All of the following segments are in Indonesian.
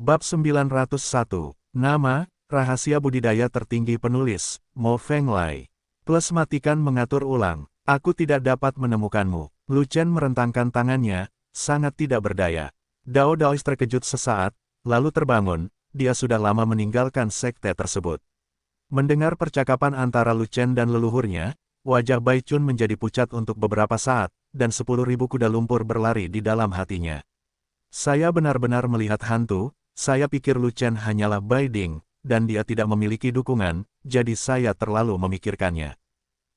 Bab 901. Nama, rahasia budidaya tertinggi penulis, Mo Fenglai. Plus matikan mengatur ulang. Aku tidak dapat menemukanmu. Lu Chen merentangkan tangannya, sangat tidak berdaya. Dao Daois terkejut sesaat, lalu terbangun, dia sudah lama meninggalkan sekte tersebut. Mendengar percakapan antara Lu Chen dan leluhurnya, wajah Bai Chun menjadi pucat untuk beberapa saat, dan 10.000 kuda lumpur berlari di dalam hatinya. Saya benar-benar melihat hantu. Saya pikir Lu Chen hanyalah Bai Ding, dan dia tidak memiliki dukungan, jadi saya terlalu memikirkannya.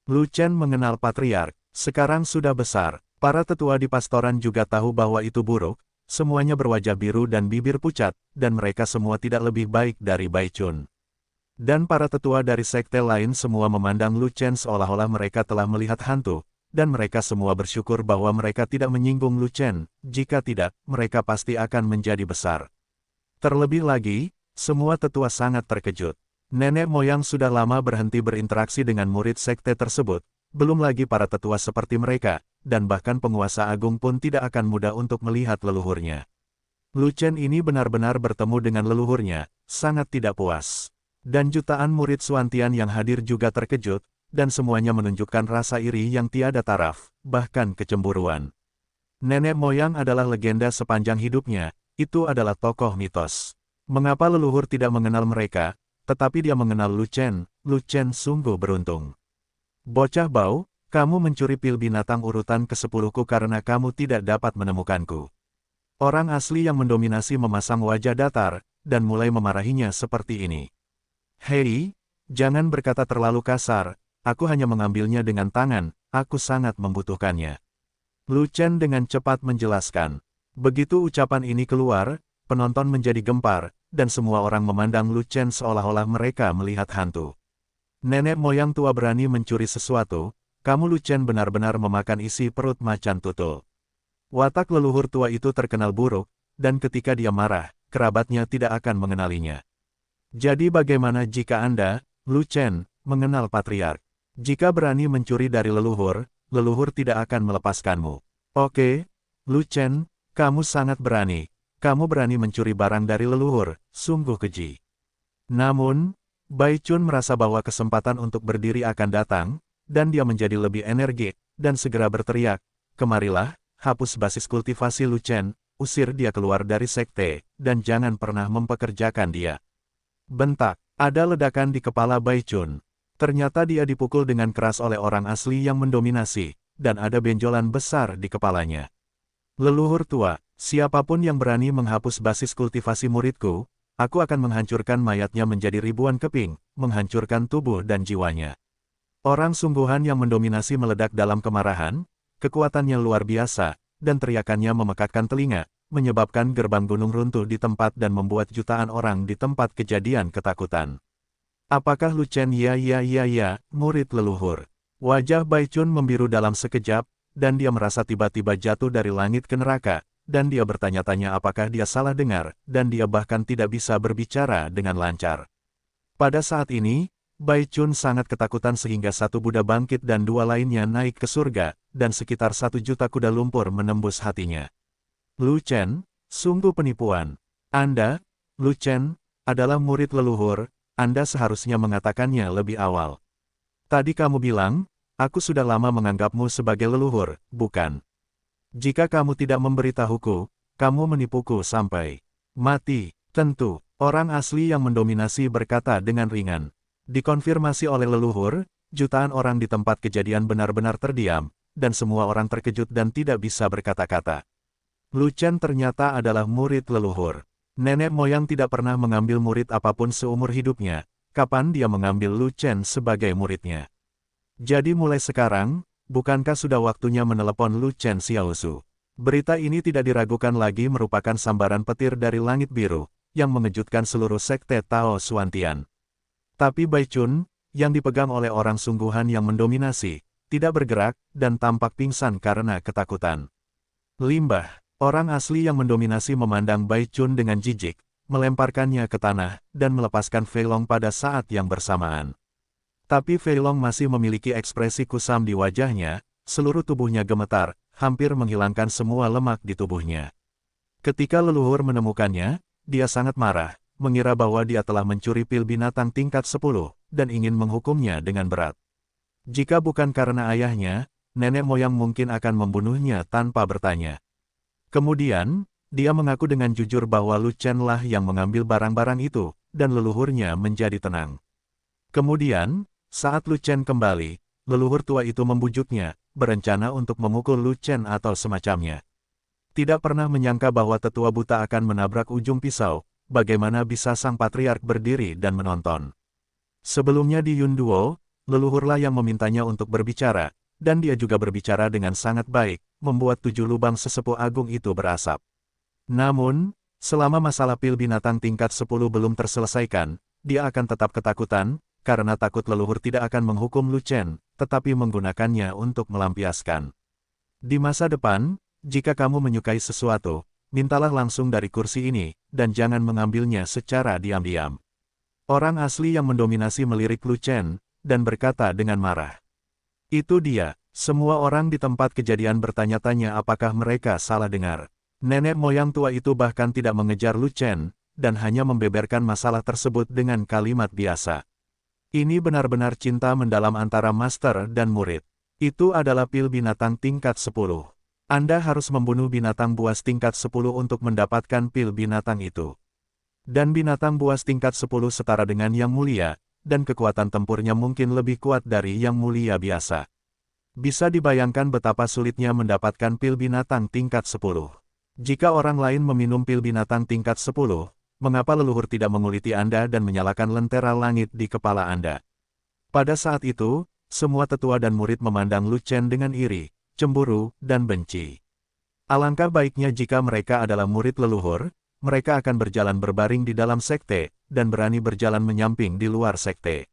Lu Chen mengenal patriark, sekarang sudah besar, para tetua di pastoran juga tahu bahwa itu buruk, semuanya berwajah biru dan bibir pucat, dan mereka semua tidak lebih baik dari Bai Chun. Dan para tetua dari sekte lain semua memandang Lu Chen seolah-olah mereka telah melihat hantu, dan mereka semua bersyukur bahwa mereka tidak menyinggung Lu Chen, jika tidak, mereka pasti akan menjadi besar. Terlebih lagi, semua tetua sangat terkejut. Nenek moyang sudah lama berhenti berinteraksi dengan murid sekte tersebut, belum lagi para tetua seperti mereka, dan bahkan penguasa agung pun tidak akan mudah untuk melihat leluhurnya. Lu Chen ini benar-benar bertemu dengan leluhurnya, sangat tidak puas. Dan jutaan murid Suantian yang hadir juga terkejut, dan semuanya menunjukkan rasa iri yang tiada taraf, bahkan kecemburuan. Nenek moyang adalah legenda sepanjang hidupnya. Itu adalah tokoh mitos. Mengapa leluhur tidak mengenal mereka, tetapi dia mengenal Lu Chen? Lu Chen sungguh beruntung. Bocah bau, kamu mencuri pil binatang urutan ke-10ku karena kamu tidak dapat menemukanku. Orang asli yang mendominasi memasang wajah datar, dan mulai memarahinya seperti ini. Hei, jangan berkata terlalu kasar, aku hanya mengambilnya dengan tangan, aku sangat membutuhkannya. Lu Chen dengan cepat menjelaskan. Begitu ucapan ini keluar, penonton menjadi gempar, dan semua orang memandang Lu Chen seolah-olah mereka melihat hantu. Nenek moyang tua berani mencuri sesuatu, kamu Lu Chen benar-benar memakan isi perut macan tutul. Watak leluhur tua itu terkenal buruk, dan ketika dia marah, kerabatnya tidak akan mengenalinya. Jadi bagaimana jika Anda, Lu Chen, mengenal patriark? Jika berani mencuri dari leluhur, leluhur tidak akan melepaskanmu. Oke, Lu Chen, kamu sangat berani. Kamu berani mencuri barang dari leluhur, sungguh keji. Namun, Bai Chun merasa bahwa kesempatan untuk berdiri akan datang, dan dia menjadi lebih energik, dan segera berteriak, kemarilah, hapus basis kultivasi Lu Chen, usir dia keluar dari sekte, dan jangan pernah mempekerjakan dia. Bentak, ada ledakan di kepala Bai Chun. Ternyata dia dipukul dengan keras oleh orang asli yang mendominasi, dan ada benjolan besar di kepalanya. Leluhur tua, siapapun yang berani menghapus basis kultivasi muridku, aku akan menghancurkan mayatnya menjadi ribuan keping, menghancurkan tubuh dan jiwanya. Orang sungguhan yang mendominasi meledak dalam kemarahan, kekuatannya luar biasa, dan teriakannya memekakkan telinga, menyebabkan gerbang gunung runtuh di tempat dan membuat jutaan orang di tempat kejadian ketakutan. Apakah Lu Chen? Ya, murid leluhur. Wajah Bai Chun membiru dalam sekejap, dan dia merasa tiba-tiba jatuh dari langit ke neraka, dan dia bertanya-tanya apakah dia salah dengar, dan dia bahkan tidak bisa berbicara dengan lancar. Pada saat ini, Bai Chun sangat ketakutan sehingga satu Buddha bangkit dan dua lainnya naik ke surga, dan sekitar 1 juta kuda lumpur menembus hatinya. Lu Chen, sungguh penipuan. Anda, Lu Chen, adalah murid leluhur, Anda seharusnya mengatakannya lebih awal. Tadi kamu bilang, aku sudah lama menganggapmu sebagai leluhur, bukan? Jika kamu tidak memberitahuku, kamu menipuku sampai mati. Tentu, orang asli yang mendominasi berkata dengan ringan. Dikonfirmasi oleh leluhur, jutaan orang di tempat kejadian benar-benar terdiam, dan semua orang terkejut dan tidak bisa berkata-kata. Lu Chen ternyata adalah murid leluhur. Nenek moyang tidak pernah mengambil murid apapun seumur hidupnya. Kapan dia mengambil Lu Chen sebagai muridnya? Jadi mulai sekarang, bukankah sudah waktunya menelepon Lu Chen Xiaozu? Berita ini tidak diragukan lagi merupakan sambaran petir dari langit biru, yang mengejutkan seluruh sekte Tao Suantian. Tapi Bai Chun, yang dipegang oleh orang sungguhan yang mendominasi, tidak bergerak, dan tampak pingsan karena ketakutan. Limbah, orang asli yang mendominasi memandang Bai Chun dengan jijik, melemparkannya ke tanah, dan melepaskan Fei Long pada saat yang bersamaan. Tapi Fei Long masih memiliki ekspresi kusam di wajahnya, seluruh tubuhnya gemetar, hampir menghilangkan semua lemak di tubuhnya. Ketika leluhur menemukannya, dia sangat marah, mengira bahwa dia telah mencuri pil binatang tingkat 10, dan ingin menghukumnya dengan berat. Jika bukan karena ayahnya, nenek moyang mungkin akan membunuhnya tanpa bertanya. Kemudian, dia mengaku dengan jujur bahwa Lu Chen lah yang mengambil barang-barang itu, dan leluhurnya menjadi tenang. Kemudian, saat Lu Chen kembali, leluhur tua itu membujuknya, berencana untuk memukul Lu Chen atau semacamnya. Tidak pernah menyangka bahwa tetua buta akan menabrak ujung pisau, bagaimana bisa sang patriark berdiri dan menonton. Sebelumnya di Yunduo, leluhurlah yang memintanya untuk berbicara, dan dia juga berbicara dengan sangat baik, membuat 7 lubang sesepuh agung itu berasap. Namun, selama masalah pil binatang tingkat 10 belum terselesaikan, dia akan tetap ketakutan, karena takut leluhur tidak akan menghukum Lu Chen, tetapi menggunakannya untuk melampiaskan. Di masa depan, jika kamu menyukai sesuatu, mintalah langsung dari kursi ini, dan jangan mengambilnya secara diam-diam. Orang asli yang mendominasi melirik Lu Chen, dan berkata dengan marah. Itu dia, semua orang di tempat kejadian bertanya-tanya apakah mereka salah dengar. Nenek moyang tua itu bahkan tidak mengejar Lu Chen, dan hanya membeberkan masalah tersebut dengan kalimat biasa. Ini benar-benar cinta mendalam antara master dan murid. Itu adalah pil binatang tingkat 10. Anda harus membunuh binatang buas tingkat 10 untuk mendapatkan pil binatang itu. Dan binatang buas tingkat 10 setara dengan yang mulia, dan kekuatan tempurnya mungkin lebih kuat dari yang mulia biasa. Bisa dibayangkan betapa sulitnya mendapatkan pil binatang tingkat 10. Jika orang lain meminum pil binatang tingkat 10, mengapa leluhur tidak menguliti Anda dan menyalakan lentera langit di kepala Anda? Pada saat itu, semua tetua dan murid memandang Lu Chen dengan iri, cemburu, dan benci. Alangkah baiknya jika mereka adalah murid leluhur, mereka akan berjalan berbaring di dalam sekte, dan berani berjalan menyamping di luar sekte.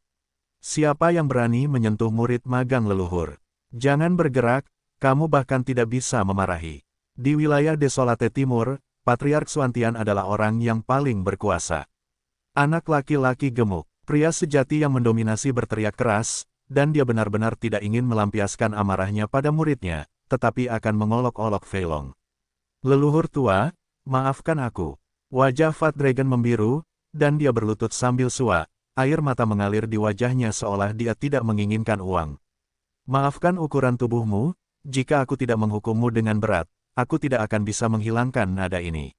Siapa yang berani menyentuh murid magang leluhur? Jangan bergerak, kamu bahkan tidak bisa memarahi. Di wilayah Desolate Timur, Patriark Xuantian adalah orang yang paling berkuasa. Anak laki-laki gemuk, pria sejati yang mendominasi berteriak keras, dan dia benar-benar tidak ingin melampiaskan amarahnya pada muridnya, tetapi akan mengolok-olok Fei Long. Leluhur tua, maafkan aku. Wajah Fat Dragon membiru, dan dia berlutut sambil sua, air mata mengalir di wajahnya seolah dia tidak menginginkan uang. Maafkan ukuran tubuhmu, jika aku tidak menghukummu dengan berat, aku tidak akan bisa menghilangkan nada ini.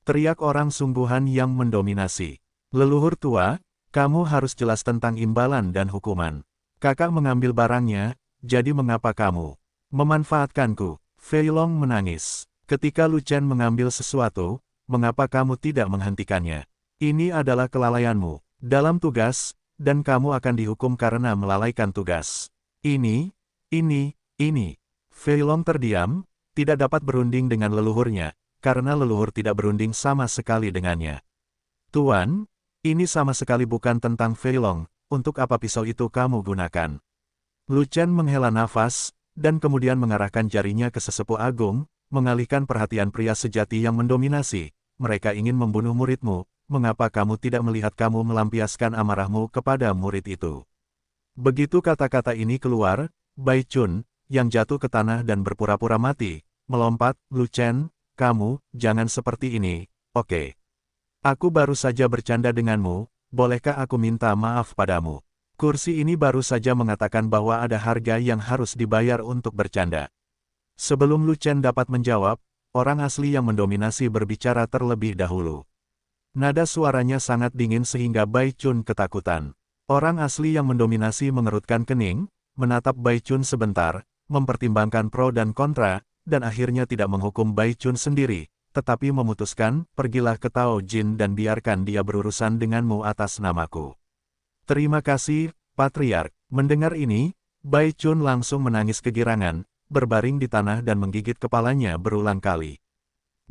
Teriak orang sungguhan yang mendominasi. Leluhur tua, kamu harus jelas tentang imbalan dan hukuman. Kakak mengambil barangnya, jadi mengapa kamu memanfaatkanku? Fei Long menangis. Ketika Lu Chen mengambil sesuatu, mengapa kamu tidak menghentikannya? Ini adalah kelalaianmu dalam tugas, dan kamu akan dihukum karena melalaikan tugas. Ini. Fei Long terdiam, tidak dapat berunding dengan leluhurnya, karena leluhur tidak berunding sama sekali dengannya. Tuan, ini sama sekali bukan tentang Fei Long, untuk apa pisau itu kamu gunakan? Lu Chen menghela nafas, dan kemudian mengarahkan jarinya ke sesepuh agung, mengalihkan perhatian pria sejati yang mendominasi. Mereka ingin membunuh muridmu, mengapa kamu tidak melihat kamu melampiaskan amarahmu kepada murid itu? Begitu kata-kata ini keluar, Bai Chun, yang jatuh ke tanah dan berpura-pura mati, melompat, Lu Chen, kamu, jangan seperti ini, oke. Aku baru saja bercanda denganmu, bolehkah aku minta maaf padamu? Kursi ini baru saja mengatakan bahwa ada harga yang harus dibayar untuk bercanda. Sebelum Lu Chen dapat menjawab, orang asli yang mendominasi berbicara terlebih dahulu. Nada suaranya sangat dingin sehingga Bai Chun ketakutan. Orang asli yang mendominasi mengerutkan kening, menatap Bai Chun sebentar, mempertimbangkan pro dan kontra, dan akhirnya tidak menghukum Bai Chun sendiri, tetapi memutuskan, pergilah ke Tao Jin dan biarkan dia berurusan denganmu atas namaku. Terima kasih, Patriark. Mendengar ini, Bai Chun langsung menangis kegirangan, berbaring di tanah dan menggigit kepalanya berulang kali.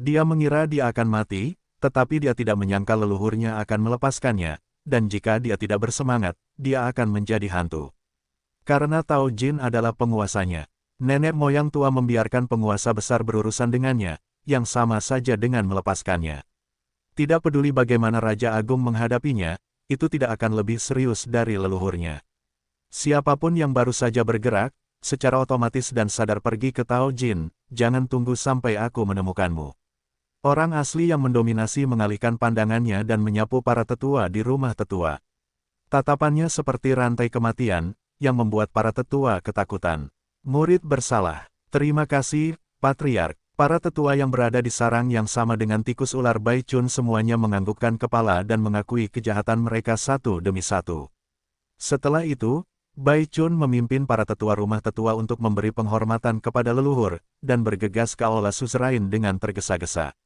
Dia mengira dia akan mati, tetapi dia tidak menyangka leluhurnya akan melepaskannya, dan jika dia tidak bersemangat, dia akan menjadi hantu. Karena Tao Jin adalah penguasanya, nenek moyang tua membiarkan penguasa besar berurusan dengannya, yang sama saja dengan melepaskannya. Tidak peduli bagaimana Raja Agung menghadapinya, itu tidak akan lebih serius dari leluhurnya. Siapapun yang baru saja bergerak, secara otomatis dan sadar pergi ke Tao Jin, jangan tunggu sampai aku menemukanmu. Orang asli yang mendominasi mengalihkan pandangannya dan menyapu para tetua di rumah tetua. Tatapannya seperti rantai kematian, yang membuat para tetua ketakutan. Murid bersalah. Terima kasih, Patriark. Para tetua yang berada di sarang yang sama dengan tikus ular Bai Chun semuanya menganggukkan kepala dan mengakui kejahatan mereka satu demi satu. Setelah itu, Bai Chun memimpin para tetua rumah tetua untuk memberi penghormatan kepada leluhur, dan bergegas ke aula suzerain dengan tergesa-gesa.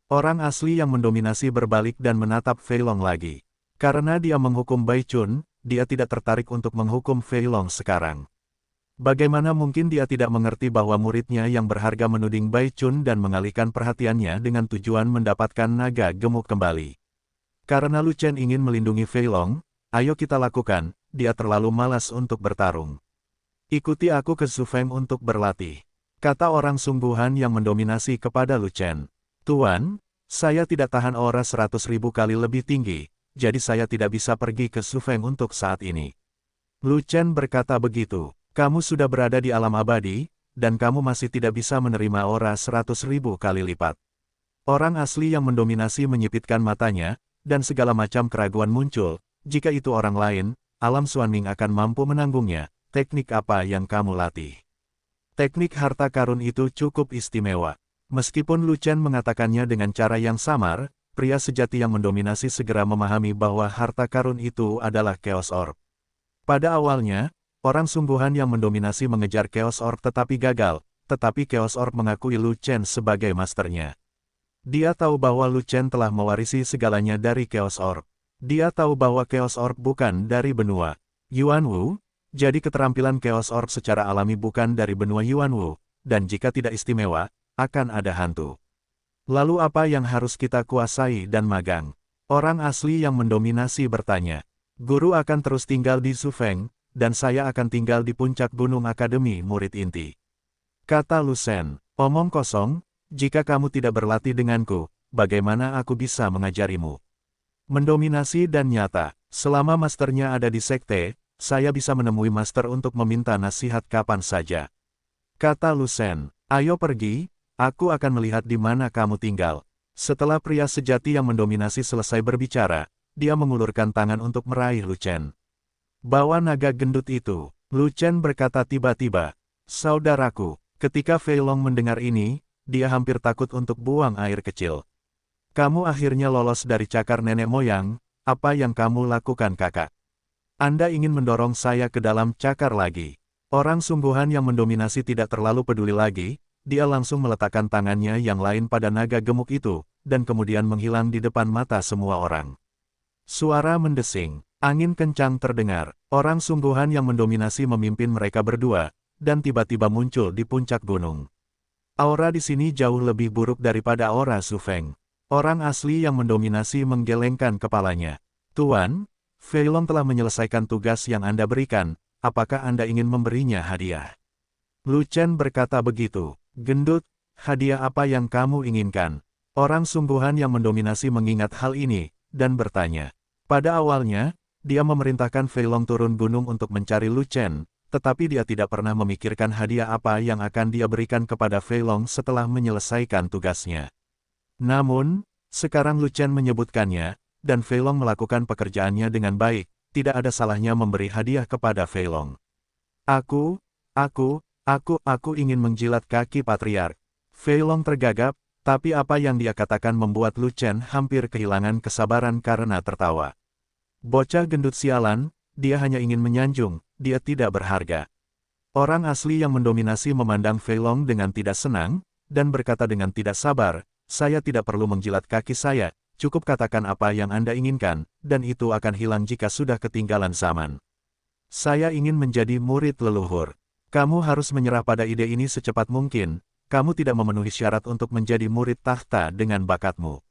Orang asli yang mendominasi berbalik dan menatap Fei Long lagi. Karena dia menghukum Bai Chun, dia tidak tertarik untuk menghukum Fei Long sekarang. Bagaimana mungkin dia tidak mengerti bahwa muridnya yang berharga menuding Bai Chun dan mengalihkan perhatiannya dengan tujuan mendapatkan naga gemuk kembali. Karena Lu Chen ingin melindungi Fei Long, ayo kita lakukan, dia terlalu malas untuk bertarung. Ikuti aku ke Zhu Feng untuk berlatih, kata orang sungguhan yang mendominasi kepada Lu Chen. Tuan, saya tidak tahan aura 100.000 kali lebih tinggi, jadi saya tidak bisa pergi ke Zhu Feng untuk saat ini. Lu Chen berkata begitu, kamu sudah berada di alam abadi, dan kamu masih tidak bisa menerima aura 100.000 kali lipat. Orang asli yang mendominasi menyipitkan matanya, dan segala macam keraguan muncul, jika itu orang lain, alam Xuanming akan mampu menanggungnya. Teknik apa yang kamu latih? Teknik harta karun itu cukup istimewa. Meskipun Lu Chen mengatakannya dengan cara yang samar, pria sejati yang mendominasi segera memahami bahwa harta karun itu adalah Chaos Orb. Pada awalnya, orang sungguhan yang mendominasi mengejar Chaos Orb tetapi gagal, tetapi Chaos Orb mengakui Lu Chen sebagai masternya. Dia tahu bahwa Lu Chen telah mewarisi segalanya dari Chaos Orb. Dia tahu bahwa Chaos Orb bukan dari benua Yuan Wu, jadi keterampilan Chaos Orb secara alami bukan dari benua Yuan Wu, dan jika tidak istimewa, akan ada hantu. Lalu apa yang harus kita kuasai dan magang? Orang asli yang mendominasi bertanya. Guru akan terus tinggal di Zhu Feng, dan saya akan tinggal di puncak gunung akademi murid inti. Kata Lu Shen, omong kosong, jika kamu tidak berlatih denganku, bagaimana aku bisa mengajarimu? Mendominasi dan nyata, selama masternya ada di sekte, saya bisa menemui master untuk meminta nasihat kapan saja. Kata Lu Shen, ayo pergi, aku akan melihat di mana kamu tinggal. Setelah pria sejati yang mendominasi selesai berbicara, dia mengulurkan tangan untuk meraih Lu Chen. Bawa naga gendut itu, Lu Chen berkata tiba-tiba. Saudaraku, ketika Fei Long mendengar ini, dia hampir takut untuk buang air kecil. Kamu akhirnya lolos dari cakar nenek moyang, apa yang kamu lakukan kakak? Anda ingin mendorong saya ke dalam cakar lagi. Orang sungguhan yang mendominasi tidak terlalu peduli lagi, dia langsung meletakkan tangannya yang lain pada naga gemuk itu, dan kemudian menghilang di depan mata semua orang. Suara mendesing, angin kencang terdengar, orang sungguhan yang mendominasi memimpin mereka berdua, dan tiba-tiba muncul di puncak gunung. Aura di sini jauh lebih buruk daripada aura Zhu Feng. Orang asli yang mendominasi menggelengkan kepalanya. Tuan, Fei Long telah menyelesaikan tugas yang Anda berikan, apakah Anda ingin memberinya hadiah? Lu Chen berkata begitu. Gendut, hadiah apa yang kamu inginkan? Orang sungguhan yang mendominasi mengingat hal ini, dan bertanya. Pada awalnya, dia memerintahkan Fei Long turun gunung untuk mencari Lu Chen, tetapi dia tidak pernah memikirkan hadiah apa yang akan dia berikan kepada Fei Long setelah menyelesaikan tugasnya. Namun, sekarang Lu Chen menyebutkannya, dan Fei Long melakukan pekerjaannya dengan baik, tidak ada salahnya memberi hadiah kepada Fei Long. Aku ingin menjilat kaki Patriark. Fei Long tergagap, tapi apa yang dia katakan membuat Lu Chen hampir kehilangan kesabaran karena tertawa. Bocah gendut sialan, dia hanya ingin menyanjung, dia tidak berharga. Orang asli yang mendominasi memandang Fei Long dengan tidak senang, dan berkata dengan tidak sabar, saya tidak perlu menjilat kaki saya, cukup katakan apa yang Anda inginkan, dan itu akan hilang jika sudah ketinggalan zaman. Saya ingin menjadi murid leluhur. Kamu harus menyerah pada ide ini secepat mungkin, kamu tidak memenuhi syarat untuk menjadi murid tahta dengan bakatmu.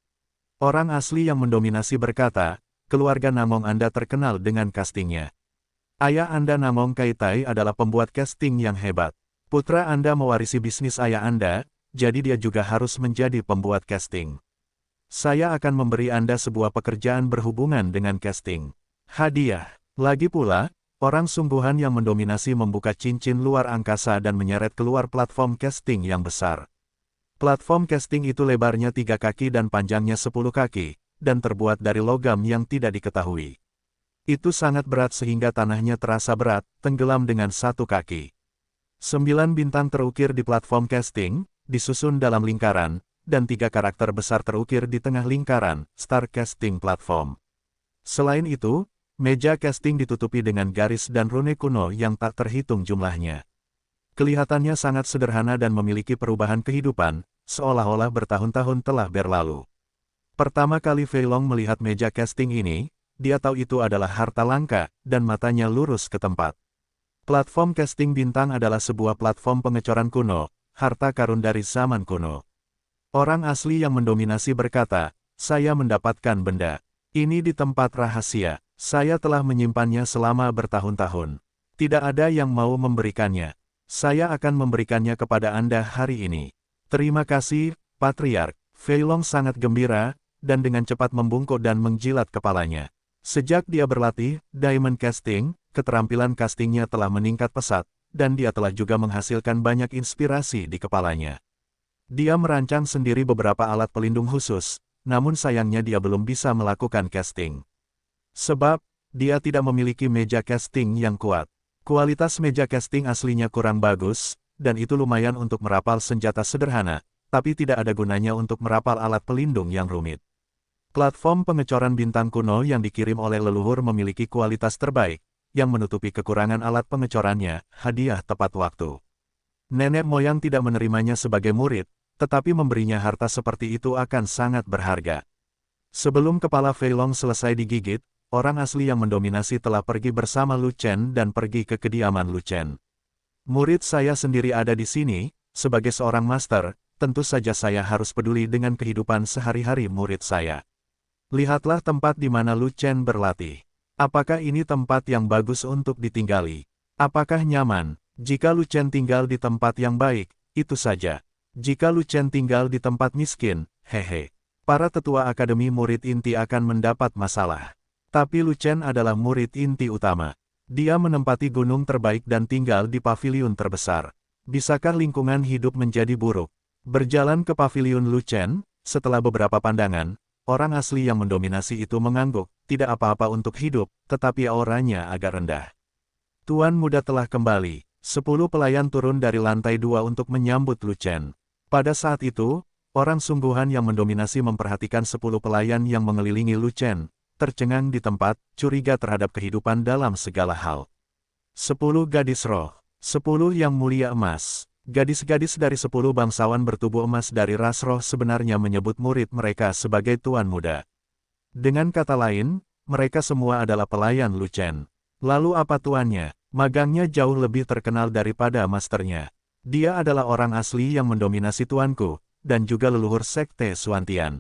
Orang asli yang mendominasi berkata, keluarga Namong Anda terkenal dengan castingnya. Ayah Anda Namong Kaitai adalah pembuat casting yang hebat. Putra Anda mewarisi bisnis ayah Anda, jadi dia juga harus menjadi pembuat casting. Saya akan memberi Anda sebuah pekerjaan berhubungan dengan casting. Hadiah. Lagi pula, orang sungguhan yang mendominasi membuka cincin luar angkasa dan menyeret keluar platform casting yang besar. Platform casting itu lebarnya 3 kaki dan panjangnya 10 kaki, dan terbuat dari logam yang tidak diketahui. Itu sangat berat sehingga tanahnya terasa berat, tenggelam dengan 1 kaki. 9 bintang terukir di platform casting, disusun dalam lingkaran, dan 3 karakter besar terukir di tengah lingkaran, Star Casting Platform. Selain itu, meja casting ditutupi dengan garis dan rune kuno yang tak terhitung jumlahnya. Kelihatannya sangat sederhana dan memiliki perubahan kehidupan, seolah-olah bertahun-tahun telah berlalu. Pertama kali Fei Long melihat meja casting ini, dia tahu itu adalah harta langka, dan matanya lurus ke tempat. Platform casting bintang adalah sebuah platform pengecoran kuno, harta karun dari zaman kuno. Orang asli yang mendominasi berkata, "Saya mendapatkan benda ini di tempat rahasia. Saya telah menyimpannya selama bertahun-tahun. Tidak ada yang mau memberikannya. Saya akan memberikannya kepada Anda hari ini." "Terima kasih, Patriark." Fei Long sangat gembira, dan dengan cepat membungkuk dan menjilat kepalanya. Sejak dia berlatih, Diamond Casting, keterampilan castingnya telah meningkat pesat, dan dia telah juga menghasilkan banyak inspirasi di kepalanya. Dia merancang sendiri beberapa alat pelindung khusus, namun sayangnya dia belum bisa melakukan casting. Sebab, dia tidak memiliki meja casting yang kuat. Kualitas meja casting aslinya kurang bagus, dan itu lumayan untuk merapal senjata sederhana, tapi tidak ada gunanya untuk merapal alat pelindung yang rumit. Platform pengecoran bintang kuno yang dikirim oleh leluhur memiliki kualitas terbaik, yang menutupi kekurangan alat pengecorannya, hadiah tepat waktu. Nenek moyang tidak menerimanya sebagai murid, tetapi memberinya harta seperti itu akan sangat berharga. Sebelum kepala Fei Long selesai digigit, orang asli yang mendominasi telah pergi bersama Lu Chen dan pergi ke kediaman Lu Chen. "Murid saya sendiri ada di sini, sebagai seorang master, tentu saja saya harus peduli dengan kehidupan sehari-hari murid saya. Lihatlah tempat di mana Lu Chen berlatih. Apakah ini tempat yang bagus untuk ditinggali? Apakah nyaman? Jika Lu Chen tinggal di tempat yang baik, itu saja. Jika Lu Chen tinggal di tempat miskin, hehe. Para tetua akademi murid inti akan mendapat masalah. Tapi Lu Chen adalah murid inti utama. Dia menempati gunung terbaik dan tinggal di paviliun terbesar. Bisakah lingkungan hidup menjadi buruk?" Berjalan ke paviliun Lu Chen, setelah beberapa pandangan, orang asli yang mendominasi itu mengangguk, tidak apa-apa untuk hidup, tetapi auranya agak rendah. Tuan muda telah kembali. 10 pelayan turun dari lantai 2 untuk menyambut Lu Chen. Pada saat itu, orang sungguhan yang mendominasi memperhatikan 10 pelayan yang mengelilingi Lu Chen, tercengang di tempat, curiga terhadap kehidupan dalam segala hal. 10 gadis roh. 10 yang mulia emas. Gadis-gadis dari 10 bangsawan bertubuh emas dari ras roh sebenarnya menyebut murid mereka sebagai tuan muda. Dengan kata lain, mereka semua adalah pelayan Lu Chen. Lalu apa tuannya? Magangnya jauh lebih terkenal daripada masternya. Dia adalah orang asli yang mendominasi tuanku, dan juga leluhur sekte Suantian.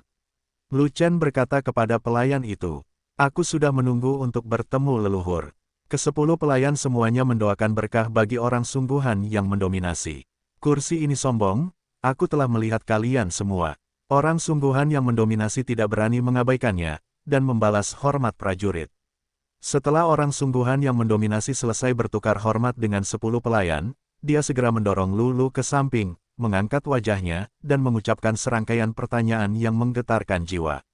Lu Chen berkata kepada pelayan itu, "Aku sudah menunggu untuk bertemu leluhur." Ke-10 pelayan semuanya mendoakan berkah bagi orang sungguhan yang mendominasi. "Kursi ini sombong, aku telah melihat kalian semua." Orang sungguhan yang mendominasi tidak berani mengabaikannya, dan membalas hormat prajurit. Setelah orang sungguhan yang mendominasi selesai bertukar hormat dengan 10 pelayan, dia segera mendorong Lulu ke samping, mengangkat wajahnya, dan mengucapkan serangkaian pertanyaan yang menggetarkan jiwa.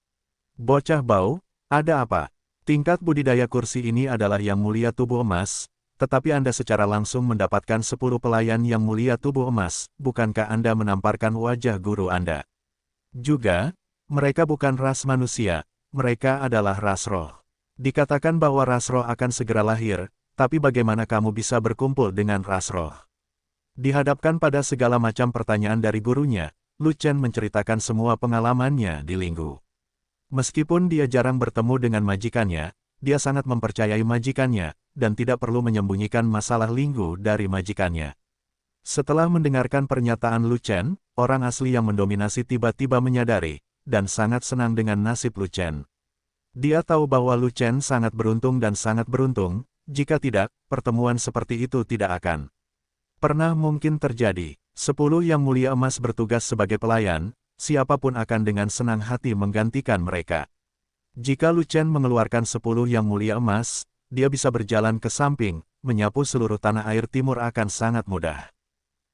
"Bocah bau, ada apa? Tingkat budidaya kursi ini adalah yang mulia tubuh emas, tetapi Anda secara langsung mendapatkan 10 pelayan yang mulia tubuh emas, bukankah Anda menamparkan wajah guru Anda? Juga, mereka bukan ras manusia, mereka adalah ras roh. Dikatakan bahwa ras roh akan segera lahir, tapi bagaimana kamu bisa berkumpul dengan ras roh?" Dihadapkan pada segala macam pertanyaan dari gurunya, Lu Chen menceritakan semua pengalamannya di Linggu. Meskipun dia jarang bertemu dengan majikannya, dia sangat mempercayai majikannya, dan tidak perlu menyembunyikan masalah Linggu dari majikannya. Setelah mendengarkan pernyataan Lu Chen, orang asli yang mendominasi tiba-tiba menyadari, dan sangat senang dengan nasib Lu Chen. Dia tahu bahwa Lu Chen sangat beruntung dan sangat beruntung, jika tidak, pertemuan seperti itu tidak akan pernah mungkin terjadi. 10 yang mulia emas bertugas sebagai pelayan, siapapun akan dengan senang hati menggantikan mereka. Jika Lu Chen mengeluarkan 10 yang mulia emas, dia bisa berjalan ke samping, menyapu seluruh tanah air timur akan sangat mudah.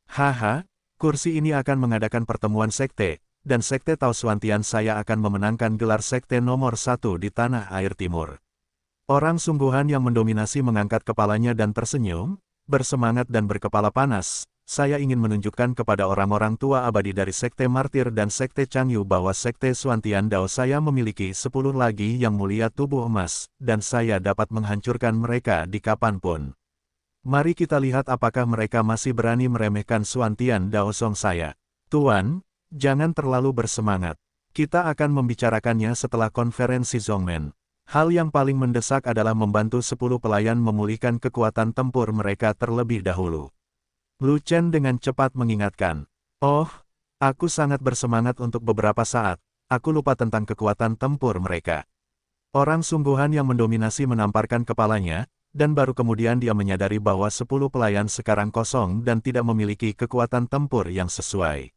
Haha, Kursi ini akan mengadakan pertemuan sekte, dan Sekte Tao Suantian saya akan memenangkan gelar sekte nomor 1 di tanah air timur. Orang sungguhan yang mendominasi mengangkat kepalanya dan tersenyum, bersemangat dan berkepala panas. Saya ingin menunjukkan kepada orang-orang tua abadi dari Sekte Martir dan Sekte Changyu bahwa Sekte Suantian Dao saya memiliki 10 lagi yang mulia tubuh emas, dan saya dapat menghancurkan mereka di kapanpun. Mari kita lihat apakah mereka masih berani meremehkan Suantian Dao Song saya. Tuan, jangan terlalu bersemangat. Kita akan membicarakannya setelah konferensi Zongmen. Hal yang paling mendesak adalah membantu 10 pelayan memulihkan kekuatan tempur mereka terlebih dahulu. Lu Chen dengan cepat mengingatkan. Oh, aku sangat bersemangat untuk beberapa saat. Aku lupa tentang kekuatan tempur mereka. Orang sungguhan yang mendominasi menamparkan kepalanya, dan baru kemudian dia menyadari bahwa 10 pelayan sekarang kosong dan tidak memiliki kekuatan tempur yang sesuai.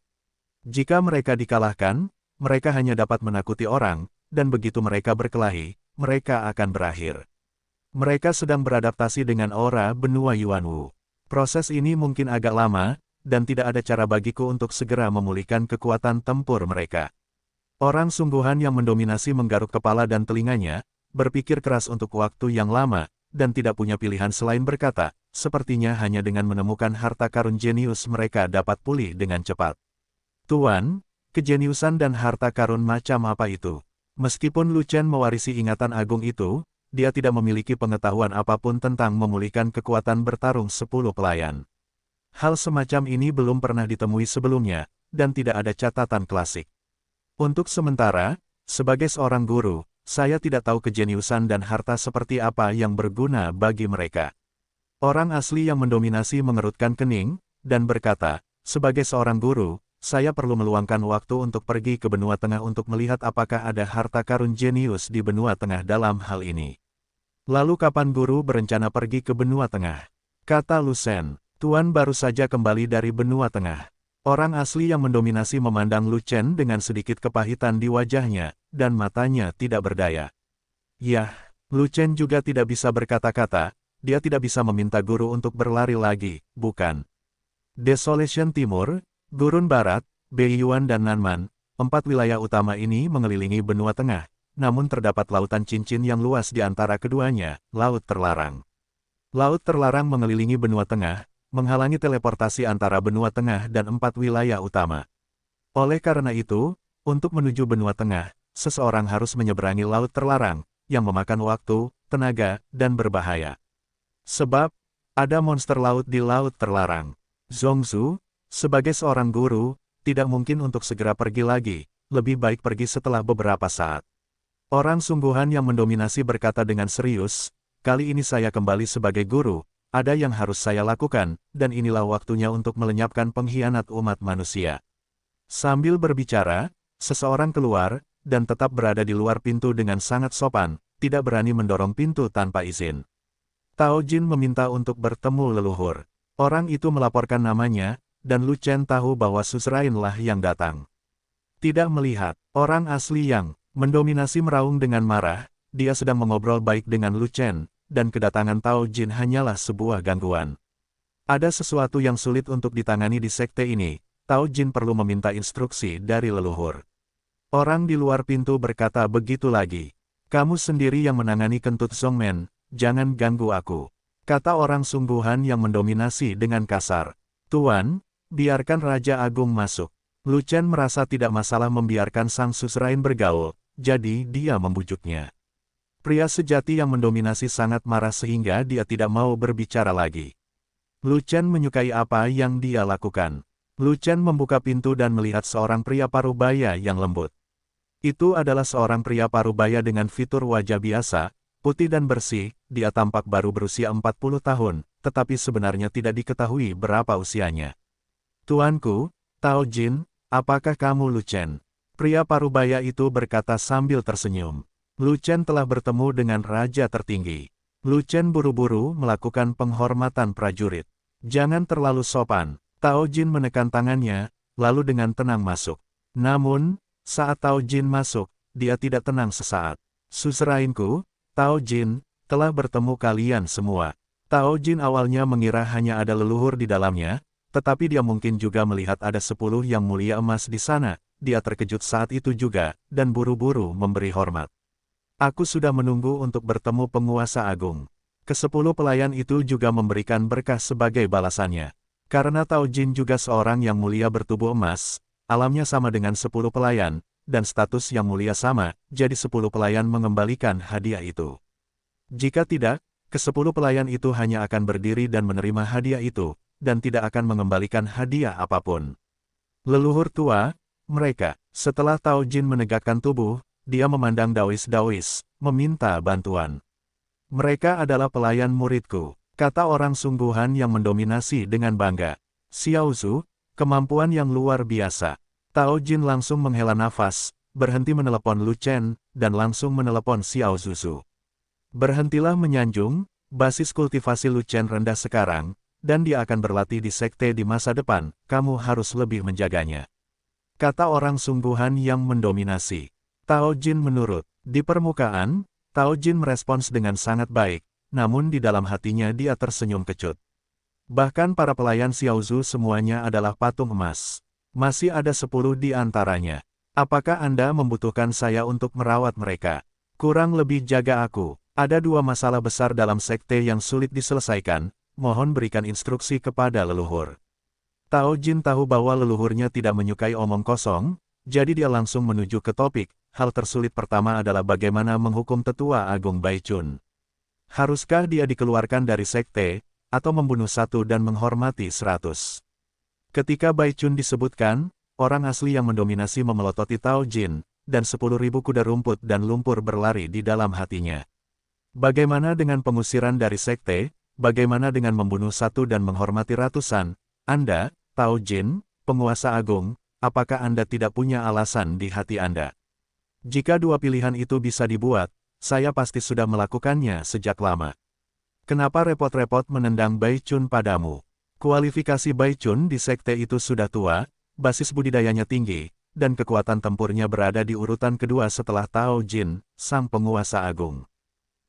Jika mereka dikalahkan, mereka hanya dapat menakuti orang, dan begitu mereka berkelahi, mereka akan berakhir. Mereka sedang beradaptasi dengan aura benua Yuanwu. Proses ini mungkin agak lama, dan tidak ada cara bagiku untuk segera memulihkan kekuatan tempur mereka. Orang sungguhan yang mendominasi menggaruk kepala dan telinganya, berpikir keras untuk waktu yang lama, dan tidak punya pilihan selain berkata, sepertinya hanya dengan menemukan harta karun jenius mereka dapat pulih dengan cepat. Tuan, kejeniusan dan harta karun macam apa itu? Meskipun Lu Chen mewarisi ingatan agung itu, dia tidak memiliki pengetahuan apapun tentang memulihkan kekuatan bertarung 10 pelayan. Hal semacam ini belum pernah ditemui sebelumnya, dan tidak ada catatan klasik. Untuk sementara, sebagai seorang guru, saya tidak tahu kejeniusan dan harta seperti apa yang berguna bagi mereka. Orang asli yang mendominasi mengerutkan kening, dan berkata, sebagai seorang guru, saya perlu meluangkan waktu untuk pergi ke benua tengah untuk melihat apakah ada harta karun jenius di benua tengah dalam hal ini. Lalu kapan guru berencana pergi ke benua tengah? Kata Lu Shen, Tuan baru saja kembali dari benua tengah. Orang asli yang mendominasi memandang Lu Chen dengan sedikit kepahitan di wajahnya, dan matanya tidak berdaya. Yah, Lu Chen juga tidak bisa berkata-kata, dia tidak bisa meminta guru untuk berlari lagi, bukan? Desolation Timur, Gurun Barat, Beiyuan dan Nanman, 4 wilayah utama ini mengelilingi benua tengah. Namun terdapat lautan cincin yang luas di antara keduanya, Laut Terlarang. Laut Terlarang mengelilingi benua tengah, menghalangi teleportasi antara benua tengah dan 4 wilayah utama. Oleh karena itu, untuk menuju benua tengah, seseorang harus menyeberangi Laut Terlarang, yang memakan waktu, tenaga, dan berbahaya. Sebab, ada monster laut di Laut Terlarang. Zhongzhu, sebagai seorang guru, tidak mungkin untuk segera pergi lagi, lebih baik pergi setelah beberapa saat. Orang sungguhan yang mendominasi berkata dengan serius, kali ini saya kembali sebagai guru, ada yang harus saya lakukan, dan inilah waktunya untuk melenyapkan pengkhianat umat manusia. Sambil berbicara, seseorang keluar, dan tetap berada di luar pintu dengan sangat sopan, tidak berani mendorong pintu tanpa izin. Tao Jin meminta untuk bertemu leluhur. Orang itu melaporkan namanya, dan Lu Chen tahu bahwa Suzerainlah yang datang. Tidak melihat, orang asli yang mendominasi meraung dengan marah, dia sedang mengobrol baik dengan Lu Chen, dan kedatangan Tao Jin hanyalah sebuah gangguan. Ada sesuatu yang sulit untuk ditangani di sekte ini, Tao Jin perlu meminta instruksi dari leluhur. Orang di luar pintu berkata begitu lagi. Kamu sendiri yang menangani kentut Zongmen, jangan ganggu aku. Kata orang sungguhan yang mendominasi dengan kasar. Tuan, biarkan Raja Agung masuk. Lu Chen merasa tidak masalah membiarkan sang suzerain bergaul, jadi dia membujuknya. Pria sejati yang mendominasi sangat marah sehingga dia tidak mau berbicara lagi. Lu Chen menyukai apa yang dia lakukan. Lu Chen membuka pintu dan melihat seorang pria parubaya yang lembut. Itu adalah seorang pria parubaya dengan fitur wajah biasa, putih dan bersih, dia tampak baru berusia 40 tahun, tetapi sebenarnya tidak diketahui berapa usianya. Tuanku, Tao Jin, apakah kamu Lu Chen? Pria parubaya itu berkata sambil tersenyum. Lu Chen telah bertemu dengan raja tertinggi. Lu Chen buru-buru melakukan penghormatan prajurit. Jangan terlalu sopan. Tao Jin menekan tangannya, lalu dengan tenang masuk. Namun, saat Tao Jin masuk, dia tidak tenang sesaat. Suzerainku, Tao Jin, telah bertemu kalian semua. Tao Jin awalnya mengira hanya ada leluhur di dalamnya, tetapi dia mungkin juga melihat ada 10 yang mulia emas di sana. Dia terkejut saat itu juga, dan buru-buru memberi hormat. Aku sudah menunggu untuk bertemu penguasa agung. Ke-10 pelayan itu juga memberikan berkah sebagai balasannya. Karena Tao Jin juga seorang yang mulia bertubuh emas, alamnya sama dengan 10 pelayan, dan status yang mulia sama, jadi 10 pelayan mengembalikan hadiah itu. Jika tidak, ke-10 pelayan itu hanya akan berdiri dan menerima hadiah itu, dan tidak akan mengembalikan hadiah apapun. Leluhur tua, mereka, setelah Tao Jin menegakkan tubuh, dia memandang Daois-Daois, meminta bantuan. Mereka adalah pelayan muridku, kata orang sungguhan yang mendominasi dengan bangga. Xiao Zhu, kemampuan yang luar biasa. Tao Jin langsung menghela nafas, berhenti menelepon Lu Chen, dan langsung menelepon Xiao Zhu. Berhentilah menyanjung, basis kultivasi Lu Chen rendah sekarang, dan dia akan berlatih di sekte di masa depan, kamu harus lebih menjaganya. Kata orang sungguhan yang mendominasi. Tao Jin menurut. Di permukaan, Tao Jin merespons dengan sangat baik, namun di dalam hatinya dia tersenyum kecut. Bahkan para pelayan Xiao Zhu semuanya adalah patung emas. Masih ada 10 di antaranya. Apakah Anda membutuhkan saya untuk merawat mereka? Kurang lebih jaga aku. Ada 2 masalah besar dalam sekte yang sulit diselesaikan, mohon berikan instruksi kepada leluhur. Tao Jin tahu bahwa leluhurnya tidak menyukai omong kosong, jadi dia langsung menuju ke topik. Hal tersulit pertama adalah bagaimana menghukum tetua agung Bai Chun. Haruskah dia dikeluarkan dari sekte, atau membunuh 1 dan menghormati 100? Ketika Bai Chun disebutkan, orang asli yang mendominasi memelototi Tao Jin, dan 10.000 kuda rumput dan lumpur berlari di dalam hatinya. Bagaimana dengan pengusiran dari sekte? Bagaimana dengan membunuh 1 dan menghormati ratusan? Anda, Tao Jin, penguasa agung, apakah Anda tidak punya alasan di hati Anda? Jika 2 pilihan itu bisa dibuat, saya pasti sudah melakukannya sejak lama. Kenapa repot-repot menendang Bai Chun padamu? Kualifikasi Bai Chun di sekte itu sudah tua, basis budidayanya tinggi, dan kekuatan tempurnya berada di urutan kedua setelah Tao Jin, sang penguasa agung.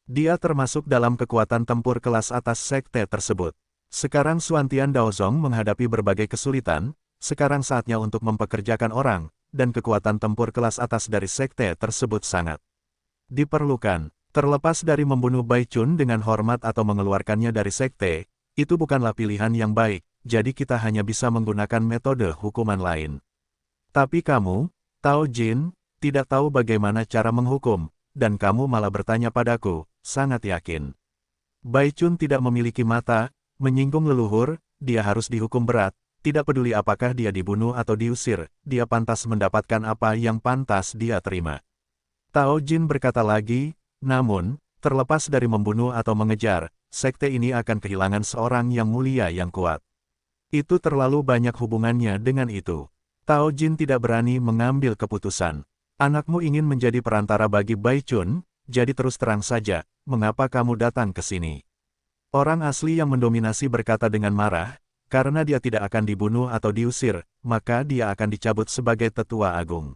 Dia termasuk dalam kekuatan tempur kelas atas sekte tersebut. Sekarang Xuantian Daozong menghadapi berbagai kesulitan, sekarang saatnya untuk mempekerjakan orang, dan kekuatan tempur kelas atas dari sekte tersebut sangat diperlukan. Terlepas dari membunuh Bai Chun dengan hormat atau mengeluarkannya dari sekte, itu bukanlah pilihan yang baik, jadi kita hanya bisa menggunakan metode hukuman lain. Tapi kamu, Tao Jin, tidak tahu bagaimana cara menghukum, dan kamu malah bertanya padaku, sangat yakin. Bai Chun tidak memiliki mata, menyinggung leluhur, dia harus dihukum berat. Tidak peduli apakah dia dibunuh atau diusir, dia pantas mendapatkan apa yang pantas dia terima. Tao Jin berkata lagi, namun, terlepas dari membunuh atau mengejar, sekte ini akan kehilangan seorang yang mulia yang kuat. Itu terlalu banyak hubungannya dengan itu. Tao Jin tidak berani mengambil keputusan. Anakmu ingin menjadi perantara bagi Bai Chun, jadi terus terang saja, mengapa kamu datang ke sini? Orang asli yang mendominasi berkata dengan marah, karena dia tidak akan dibunuh atau diusir, maka dia akan dicabut sebagai tetua agung.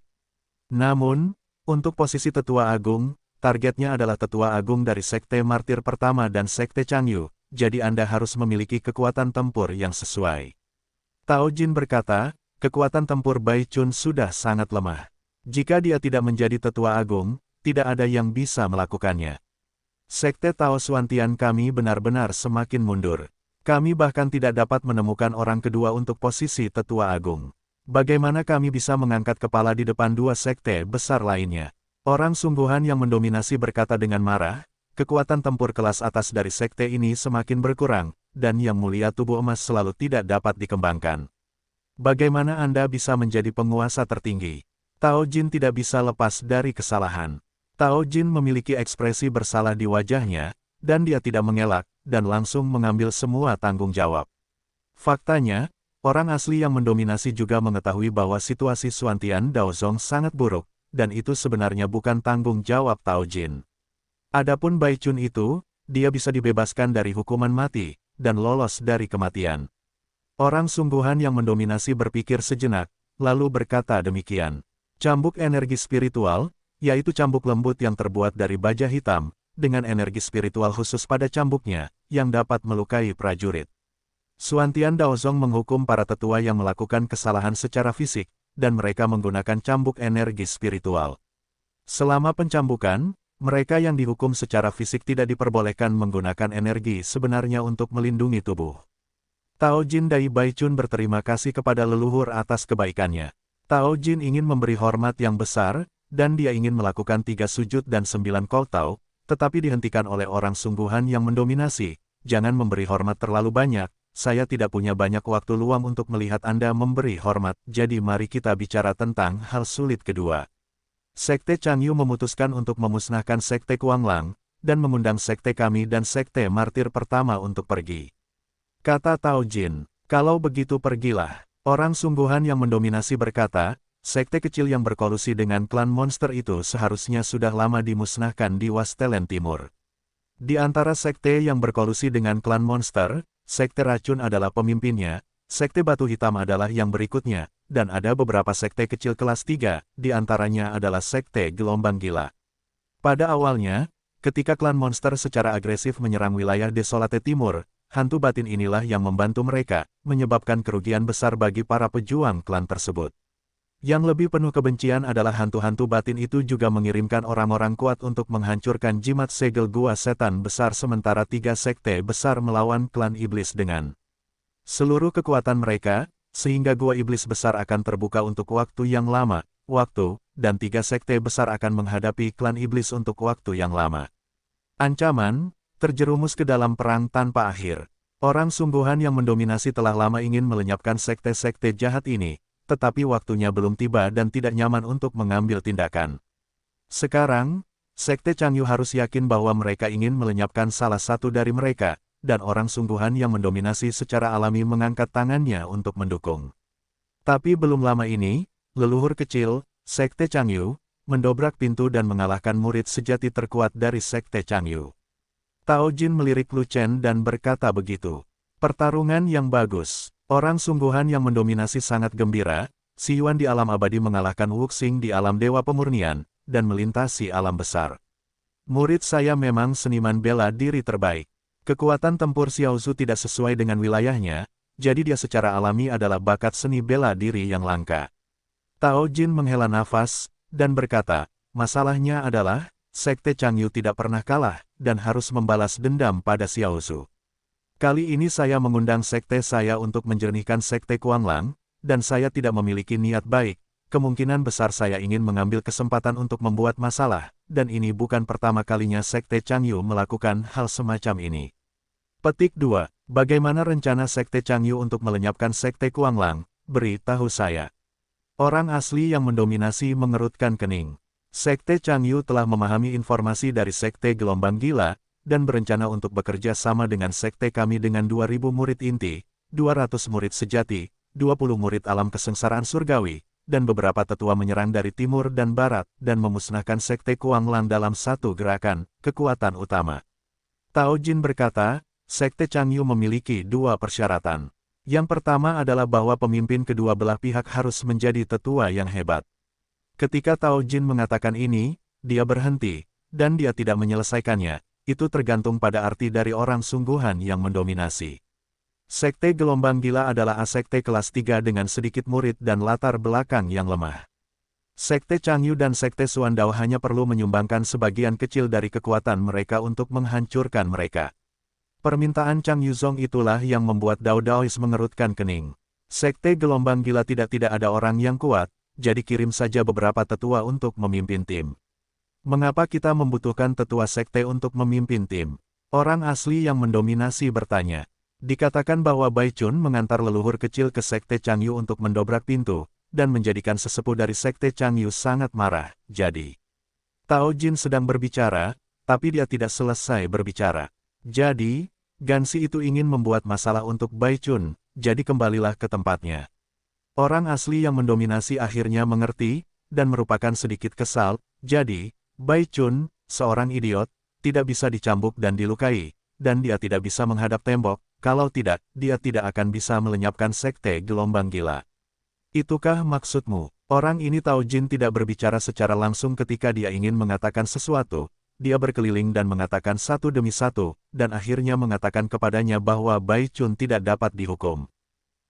Namun, untuk posisi tetua agung, targetnya adalah tetua agung dari sekte martir pertama dan sekte Changyu, jadi Anda harus memiliki kekuatan tempur yang sesuai. Tao Jin berkata, kekuatan tempur Bai Chun sudah sangat lemah. Jika dia tidak menjadi tetua agung, tidak ada yang bisa melakukannya. Sekte Tao Xuantian kami benar-benar semakin mundur. Kami bahkan tidak dapat menemukan orang kedua untuk posisi tetua agung. Bagaimana kami bisa mengangkat kepala di depan 2 sekte besar lainnya? Orang sungguhan yang mendominasi berkata dengan marah, kekuatan tempur kelas atas dari sekte ini semakin berkurang, dan yang mulia tubuh emas selalu tidak dapat dikembangkan. Bagaimana Anda bisa menjadi penguasa tertinggi? Tao Jin tidak bisa lepas dari kesalahan. Tao Jin memiliki ekspresi bersalah di wajahnya, dan dia tidak mengelak, dan langsung mengambil semua tanggung jawab. Faktanya, orang asli yang mendominasi juga mengetahui bahwa situasi Xuantian Daozong sangat buruk, dan itu sebenarnya bukan tanggung jawab Tao Jin. Adapun Bai Chun itu, dia bisa dibebaskan dari hukuman mati, dan lolos dari kematian. Orang sungguhan yang mendominasi berpikir sejenak, lalu berkata demikian. Cambuk energi spiritual, yaitu cambuk lembut yang terbuat dari baja hitam, dengan energi spiritual khusus pada cambuknya, yang dapat melukai prajurit. Xuantian Daozong menghukum para tetua yang melakukan kesalahan secara fisik, dan mereka menggunakan cambuk energi spiritual. Selama pencambukan, mereka yang dihukum secara fisik tidak diperbolehkan menggunakan energi sebenarnya untuk melindungi tubuh. Tao Jin Dai Baichun berterima kasih kepada leluhur atas kebaikannya. Tao Jin ingin memberi hormat yang besar, dan dia ingin melakukan 3 sujud dan 9 kowtow, tetapi dihentikan oleh orang sungguhan yang mendominasi. Jangan memberi hormat terlalu banyak, saya tidak punya banyak waktu luang untuk melihat Anda memberi hormat, jadi mari kita bicara tentang hal sulit kedua. Sekte Changyu memutuskan untuk memusnahkan Sekte Kuanglang, dan mengundang Sekte kami dan Sekte Martir pertama untuk pergi. Kata Tao Jin, kalau begitu pergilah. Orang sungguhan yang mendominasi berkata, sekte kecil yang berkolusi dengan klan monster itu seharusnya sudah lama dimusnahkan di Wastelen Timur. Di antara sekte yang berkolusi dengan klan monster, Sekte Racun adalah pemimpinnya, Sekte Batu Hitam adalah yang berikutnya, dan ada beberapa sekte kecil kelas 3, di antaranya adalah Sekte Gelombang Gila. Pada awalnya, ketika klan monster secara agresif menyerang wilayah Desolate Timur, hantu batin inilah yang membantu mereka, menyebabkan kerugian besar bagi para pejuang klan tersebut. Yang lebih penuh kebencian adalah hantu-hantu batin itu juga mengirimkan orang-orang kuat untuk menghancurkan jimat segel gua setan besar sementara 3 sekte besar melawan klan iblis dengan seluruh kekuatan mereka, sehingga gua iblis besar akan terbuka untuk waktu yang lama, dan 3 sekte besar akan menghadapi klan iblis untuk waktu yang lama. Ancaman, terjerumus ke dalam perang tanpa akhir. Orang sungguhan yang mendominasi telah lama ingin melenyapkan sekte-sekte jahat ini, tetapi waktunya belum tiba dan tidak nyaman untuk mengambil tindakan. Sekarang, Sekte Changyu harus yakin bahwa mereka ingin melenyapkan salah satu dari mereka, dan orang sungguhan yang mendominasi secara alami mengangkat tangannya untuk mendukung. Tapi belum lama ini, leluhur kecil, Sekte Changyu, mendobrak pintu dan mengalahkan murid sejati terkuat dari Sekte Changyu. Tao Jin melirik Lu Chen dan berkata begitu. Pertarungan yang bagus. Orang sungguhan yang mendominasi sangat gembira, Si Yuan di alam abadi mengalahkan Wuxing di alam dewa pemurnian, dan melintasi alam besar. Murid saya memang seniman bela diri terbaik. Kekuatan tempur Xiaozu tidak sesuai dengan wilayahnya, jadi dia secara alami adalah bakat seni bela diri yang langka. Tao Jin menghela nafas, dan berkata, masalahnya adalah, Sekte Changyu tidak pernah kalah, dan harus membalas dendam pada Xiaozu. Kali ini saya mengundang sekte saya untuk menjernihkan Sekte Kuanglang, dan saya tidak memiliki niat baik. Kemungkinan besar saya ingin mengambil kesempatan untuk membuat masalah, dan ini bukan pertama kalinya Sekte Changyu melakukan hal semacam ini. Petik 2. Bagaimana rencana Sekte Changyu untuk melenyapkan Sekte Kuanglang? Beritahu saya. Orang asli yang mendominasi mengerutkan kening. Sekte Changyu telah memahami informasi dari Sekte Gelombang Gila, dan berencana untuk bekerja sama dengan sekte kami dengan 2000 murid inti, 200 murid sejati, 20 murid alam kesengsaraan surgawi, dan beberapa tetua menyerang dari timur dan barat, dan memusnahkan Sekte Kuanglang dalam satu gerakan, kekuatan utama. Tao Jin berkata, Sekte Changyu memiliki 2 persyaratan. Yang pertama adalah bahwa pemimpin kedua belah pihak harus menjadi tetua yang hebat. Ketika Tao Jin mengatakan ini, dia berhenti, dan dia tidak menyelesaikannya. Itu tergantung pada arti dari orang sungguhan yang mendominasi. Sekte Gelombang Gila adalah sekte kelas 3 dengan sedikit murid dan latar belakang yang lemah. Sekte Changyu dan Sekte Xuandao hanya perlu menyumbangkan sebagian kecil dari kekuatan mereka untuk menghancurkan mereka. Permintaan Chang Yuzong itulah yang membuat Dao Daois mengerutkan kening. Sekte Gelombang Gila tidak ada orang yang kuat, jadi kirim saja beberapa tetua untuk memimpin tim. Mengapa kita membutuhkan tetua sekte untuk memimpin tim? Orang asli yang mendominasi bertanya. Dikatakan bahwa Baichun mengantar leluhur kecil ke Sekte Changyu untuk mendobrak pintu, dan menjadikan sesepuh dari Sekte Changyu sangat marah. Jadi, Tao Jin sedang berbicara, tapi dia tidak selesai berbicara. Jadi, Gansi itu ingin membuat masalah untuk Baichun, jadi kembalilah ke tempatnya. Orang asli yang mendominasi akhirnya mengerti, dan merupakan sedikit kesal, jadi, Baichun, seorang idiot, tidak bisa dicambuk dan dilukai, dan dia tidak bisa menghadap tembok, kalau tidak, dia tidak akan bisa melenyapkan Sekte Gelombang Gila. Itukah maksudmu? Orang ini Tao Jin tidak berbicara secara langsung ketika dia ingin mengatakan sesuatu, dia berkeliling dan mengatakan satu demi satu, dan akhirnya mengatakan kepadanya bahwa Bai Chun tidak dapat dihukum.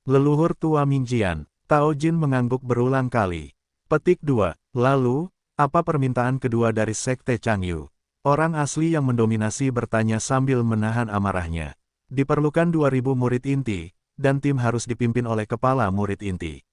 Leluhur tua Mingjian, Tao Jin mengangguk berulang kali. Petik 2. Lalu, apa permintaan kedua dari Sekte Changyu? Orang asli yang mendominasi bertanya sambil menahan amarahnya. Diperlukan 2000 murid inti, dan tim harus dipimpin oleh kepala murid inti.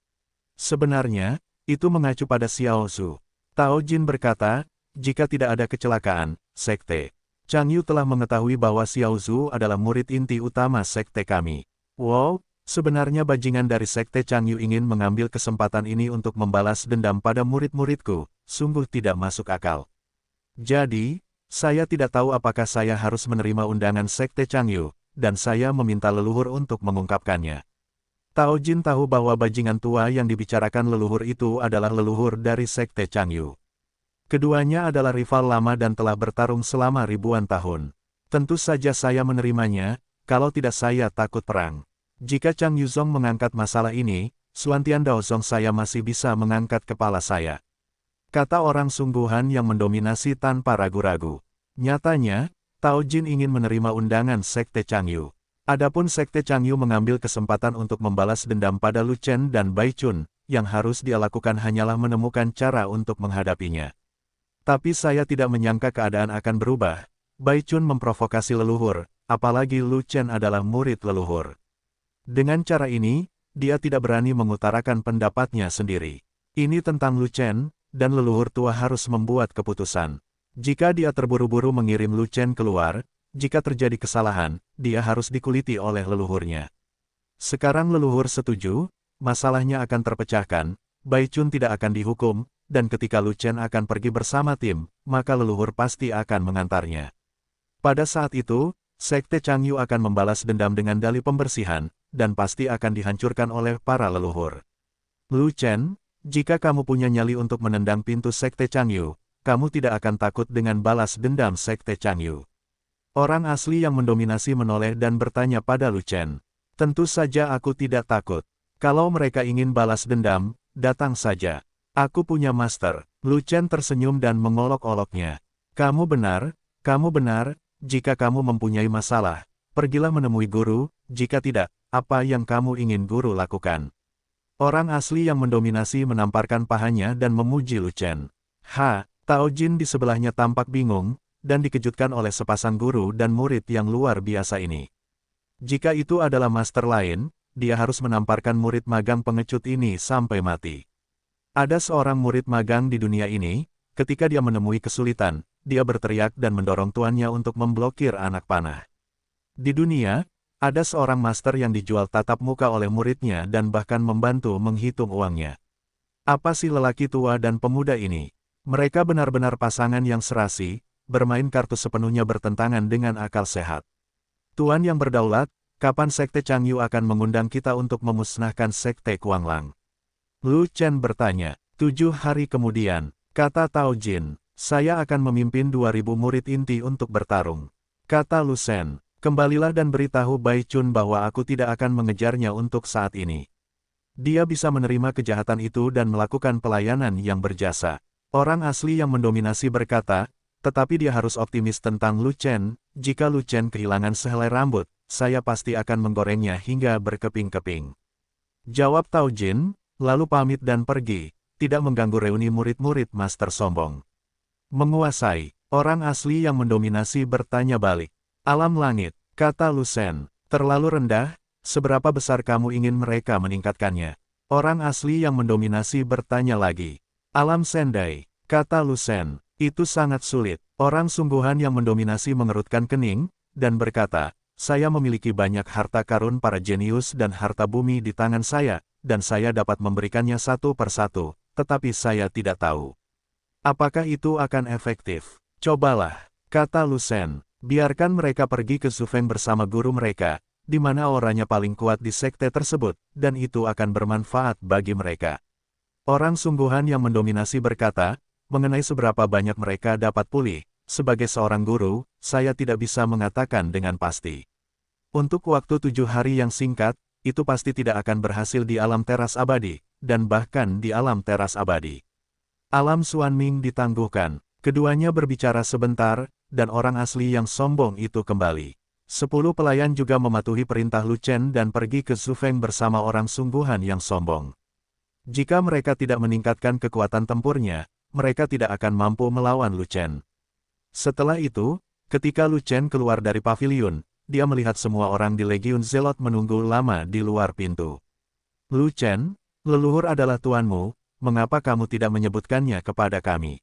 Sebenarnya, itu mengacu pada Xiao Zhu. Tao Jin berkata, jika tidak ada kecelakaan, Sekte Changyu telah mengetahui bahwa Xiao Zhu adalah murid inti utama sekte kami. Wow, sebenarnya bajingan dari Sekte Changyu ingin mengambil kesempatan ini untuk membalas dendam pada murid-muridku, sungguh tidak masuk akal. Jadi, saya tidak tahu apakah saya harus menerima undangan Sekte Changyu, dan saya meminta leluhur untuk mengungkapkannya. Tao Jin tahu bahwa bajingan tua yang dibicarakan leluhur itu adalah leluhur dari Sekte Changyu. Keduanya adalah rival lama dan telah bertarung selama ribuan tahun. Tentu saja saya menerimanya, kalau tidak saya takut perang. Jika Chang Yuzong mengangkat masalah ini, Suantian Daozong saya masih bisa mengangkat kepala saya. Kata orang sungguhan yang mendominasi tanpa ragu-ragu. Nyatanya, Tao Jin ingin menerima undangan Sekte Changyu. Adapun Sekte Changyu mengambil kesempatan untuk membalas dendam pada Lu Chen dan Bai Chun, yang harus dia lakukan hanyalah menemukan cara untuk menghadapinya. Tapi saya tidak menyangka keadaan akan berubah. Bai Chun memprovokasi leluhur, apalagi Lu Chen adalah murid leluhur. Dengan cara ini, dia tidak berani mengutarakan pendapatnya sendiri. Ini tentang Lu Chen, dan leluhur tua harus membuat keputusan. Jika dia terburu-buru mengirim Lu Chen keluar, jika terjadi kesalahan, dia harus dikuliti oleh leluhurnya. Sekarang leluhur setuju, masalahnya akan terpecahkan, Bai Chun tidak akan dihukum, dan ketika Lu Chen akan pergi bersama tim, maka leluhur pasti akan mengantarnya. Pada saat itu, Sekte Changyu akan membalas dendam dengan dalih pembersihan, dan pasti akan dihancurkan oleh para leluhur. Lu Chen, jika kamu punya nyali untuk menendang pintu Sekte Changyu, kamu tidak akan takut dengan balas dendam Sekte Changyu. Orang asli yang mendominasi menoleh dan bertanya pada Lu Chen. Tentu saja aku tidak takut. Kalau mereka ingin balas dendam, datang saja. Aku punya master. Lu Chen tersenyum dan mengolok-oloknya. Kamu benar, jika kamu mempunyai masalah, pergilah menemui guru, jika tidak, apa yang kamu ingin guru lakukan? Orang asli yang mendominasi menamparkan pahanya dan memuji Lu Chen. Tao Jin di sebelahnya tampak bingung, dan dikejutkan oleh sepasang guru dan murid yang luar biasa ini. Jika itu adalah master lain, dia harus menamparkan murid magang pengecut ini sampai mati. Ada seorang murid magang di dunia ini, ketika dia menemui kesulitan, dia berteriak dan mendorong tuannya untuk memblokir anak panah. Di dunia, ada seorang master yang dijual tatap muka oleh muridnya dan bahkan membantu menghitung uangnya. Apa sih lelaki tua dan pemuda ini? Mereka benar-benar pasangan yang serasi, bermain kartu sepenuhnya bertentangan dengan akal sehat. Tuan yang berdaulat, kapan Sekte Changyu akan mengundang kita untuk memusnahkan Sekte Kuanglang? Lu Chen bertanya. 7 hari kemudian, kata Tao Jin, saya akan memimpin 2000 murid inti untuk bertarung. Kata Lu Shen, kembalilah dan beritahu Bai Chun bahwa aku tidak akan mengejarnya untuk saat ini. Dia bisa menerima kejahatan itu dan melakukan pelayanan yang berjasa. Orang asli yang mendominasi berkata, tetapi dia harus optimis tentang Lu Chen. Jika Lu Chen kehilangan sehelai rambut, saya pasti akan menggorengnya hingga berkeping-keping. Jawab Tao Jin, lalu pamit dan pergi, tidak mengganggu reuni murid-murid master sombong. Menguasai, orang asli yang mendominasi bertanya balik. Alam langit, kata Lu Shen, terlalu rendah, seberapa besar kamu ingin mereka meningkatkannya? Orang asli yang mendominasi bertanya lagi. Alam Sendai, kata Lu Shen. Itu sangat sulit. Orang sungguhan yang mendominasi mengerutkan kening, dan berkata, saya memiliki banyak harta karun para jenius dan harta bumi di tangan saya, dan saya dapat memberikannya satu persatu, tetapi saya tidak tahu. Apakah itu akan efektif? Cobalah, kata Lu Shen, biarkan mereka pergi ke Zufeng bersama guru mereka, di mana auranya paling kuat di sekte tersebut, dan itu akan bermanfaat bagi mereka. Orang sungguhan yang mendominasi berkata, mengenai seberapa banyak mereka dapat pulih, sebagai seorang guru, saya tidak bisa mengatakan dengan pasti. Untuk waktu 7 hari yang singkat, itu pasti tidak akan berhasil di alam teras abadi, dan bahkan di alam teras abadi. Alam Xuanming ditangguhkan, Keduanya berbicara sebentar, dan orang asli yang sombong itu kembali. 10 pelayan juga mematuhi perintah Lu Chen dan pergi ke Zufeng bersama orang sungguhan yang sombong. Jika mereka tidak meningkatkan kekuatan tempurnya, mereka tidak akan mampu melawan Lu Chen. Setelah itu, ketika Lu Chen keluar dari pavilion, dia melihat semua orang di Legiun Zelot menunggu lama di luar pintu. Lu Chen, leluhur adalah tuanmu, mengapa kamu tidak menyebutkannya kepada kami?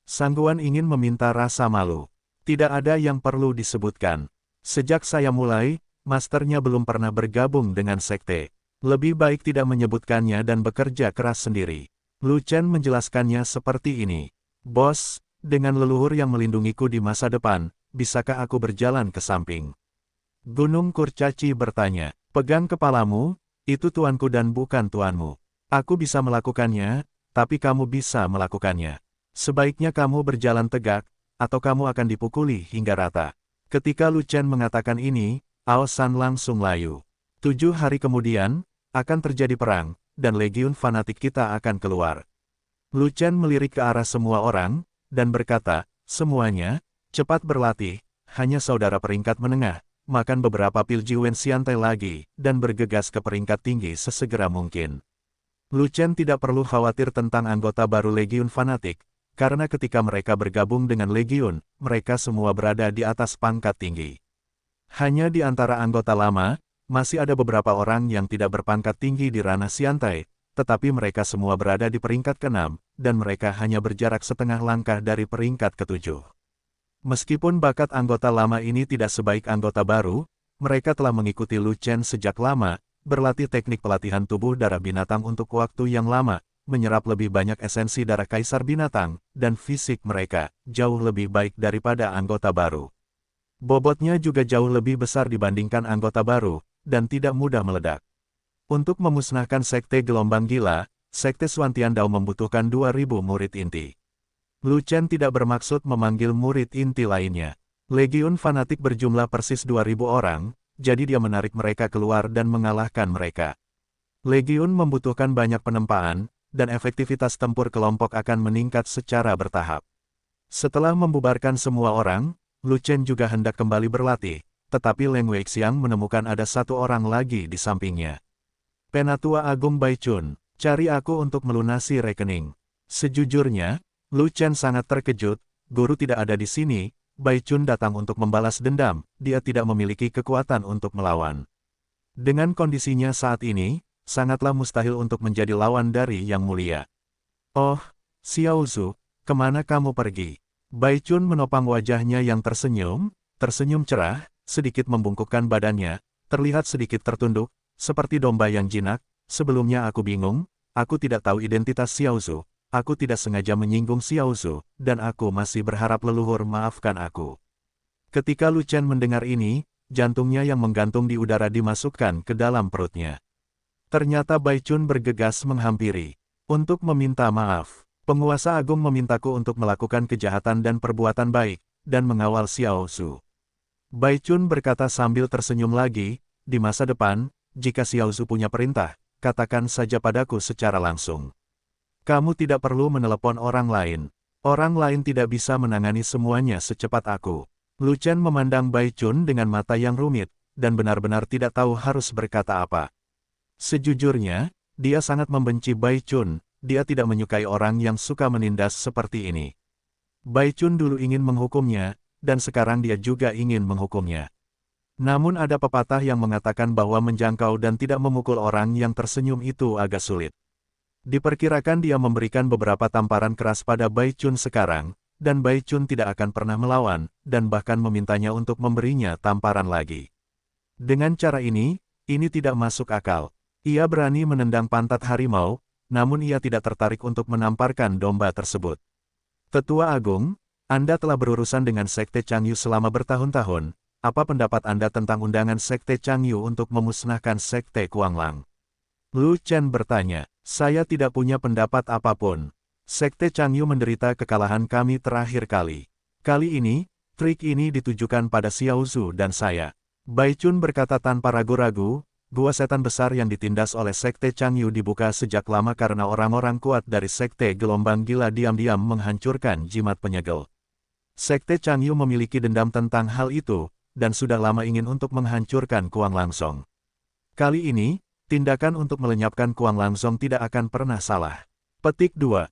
Sang Guan ingin meminta rasa malu. Tidak ada yang perlu disebutkan. Sejak saya mulai, masternya belum pernah bergabung dengan sekte. Lebih baik tidak menyebutkannya dan bekerja keras sendiri. Lu Chen menjelaskannya seperti ini. Bos, dengan leluhur yang melindungiku di masa depan, bisakah aku berjalan ke samping? Gunung Kurcaci bertanya, pegang kepalamu, itu tuanku dan bukan tuanmu. Aku bisa melakukannya, tapi kamu bisa melakukannya. Sebaiknya kamu berjalan tegak, atau kamu akan dipukuli hingga rata. Ketika Lu Chen mengatakan ini, Ao San langsung layu. 7 hari kemudian, akan terjadi perang, dan legiun fanatik kita akan keluar. Lu Chen melirik ke arah semua orang, dan berkata, semuanya, cepat berlatih, hanya saudara peringkat menengah, makan beberapa pil Jiwen Xiantai lagi, dan bergegas ke peringkat tinggi sesegera mungkin. Lu Chen tidak perlu khawatir tentang anggota baru legiun fanatik, karena ketika mereka bergabung dengan legiun, mereka semua berada di atas pangkat tinggi. Hanya di antara anggota lama, masih ada beberapa orang yang tidak berpangkat tinggi di ranah Xiantai, tetapi mereka semua berada di peringkat ke-6, dan mereka hanya berjarak setengah langkah dari peringkat ke-7. Meskipun bakat anggota lama ini tidak sebaik anggota baru, mereka telah mengikuti Lu Chen sejak lama, berlatih teknik pelatihan tubuh darah binatang untuk waktu yang lama, menyerap lebih banyak esensi darah kaisar binatang, dan fisik mereka jauh lebih baik daripada anggota baru. Bobotnya juga jauh lebih besar dibandingkan anggota baru, dan tidak mudah meledak. Untuk memusnahkan sekte gelombang gila, sekte Xuantiandao membutuhkan 2.000 murid inti. Lu Chen tidak bermaksud memanggil murid inti lainnya. Legiun fanatik berjumlah persis 2.000 orang, jadi dia menarik mereka keluar dan mengalahkan mereka. Legiun membutuhkan banyak penempaan, dan efektivitas tempur kelompok akan meningkat secara bertahap. Setelah membubarkan semua orang, Lu Chen juga hendak kembali berlatih, tetapi Leng Weixiang menemukan ada satu orang lagi di sampingnya. Penatua Agung Bai Chun, cari aku untuk melunasi rekening. Sejujurnya, Lu Chen sangat terkejut, guru tidak ada di sini, Bai Chun datang untuk membalas dendam, dia tidak memiliki kekuatan untuk melawan. Dengan kondisinya saat ini, sangatlah mustahil untuk menjadi lawan dari Yang Mulia. Oh, Xiao Zhu, kemana kamu pergi? Bai Chun menopang wajahnya yang tersenyum cerah, sedikit membungkukkan badannya, terlihat sedikit tertunduk, seperti domba yang jinak. Sebelumnya aku bingung, aku tidak tahu identitas Xiao Zhu, aku tidak sengaja menyinggung Xiao Zhu, dan aku masih berharap leluhur maafkan aku. Ketika Lu Chen mendengar ini, jantungnya yang menggantung di udara dimasukkan ke dalam perutnya. Ternyata Bai Chun bergegas menghampiri. Untuk meminta maaf, penguasa agung memintaku untuk melakukan kejahatan dan perbuatan baik, dan mengawal Xiao Zhu. Bai Chun berkata sambil tersenyum lagi, di masa depan, jika Xiao Zhu punya perintah, katakan saja padaku secara langsung. Kamu tidak perlu menelepon orang lain. Orang lain tidak bisa menangani semuanya secepat aku. Lu Chen memandang Bai Chun dengan mata yang rumit, dan benar-benar tidak tahu harus berkata apa. Sejujurnya, dia sangat membenci Bai Chun, dia tidak menyukai orang yang suka menindas seperti ini. Bai Chun dulu ingin menghukumnya, dan sekarang dia juga ingin menghukumnya. Namun ada pepatah yang mengatakan bahwa menjangkau dan tidak memukul orang yang tersenyum itu agak sulit. Diperkirakan dia memberikan beberapa tamparan keras pada Bai Chun sekarang, dan Bai Chun tidak akan pernah melawan, dan bahkan memintanya untuk memberinya tamparan lagi. Dengan cara ini tidak masuk akal. Ia berani menendang pantat harimau, namun ia tidak tertarik untuk menamparkan domba tersebut. Tetua Agung, Anda telah berurusan dengan Sekte Changyu selama bertahun-tahun, apa pendapat Anda tentang undangan Sekte Changyu untuk memusnahkan Sekte Kuanglang? Lu Chen bertanya, saya tidak punya pendapat apapun. Sekte Changyu menderita kekalahan kami terakhir kali. Kali ini, trik ini ditujukan pada Xiao Zhu dan saya. Bai Chun berkata tanpa ragu-ragu, Gua setan besar yang ditindas oleh Sekte Changyu dibuka sejak lama karena orang-orang kuat dari Sekte Gelombang Gila diam-diam menghancurkan jimat penyegel. Sekte Changyu memiliki dendam tentang hal itu, dan sudah lama ingin untuk menghancurkan Kuang Langsong. Kali ini, tindakan untuk melenyapkan Kuang Langsong tidak akan pernah salah. Petik 2.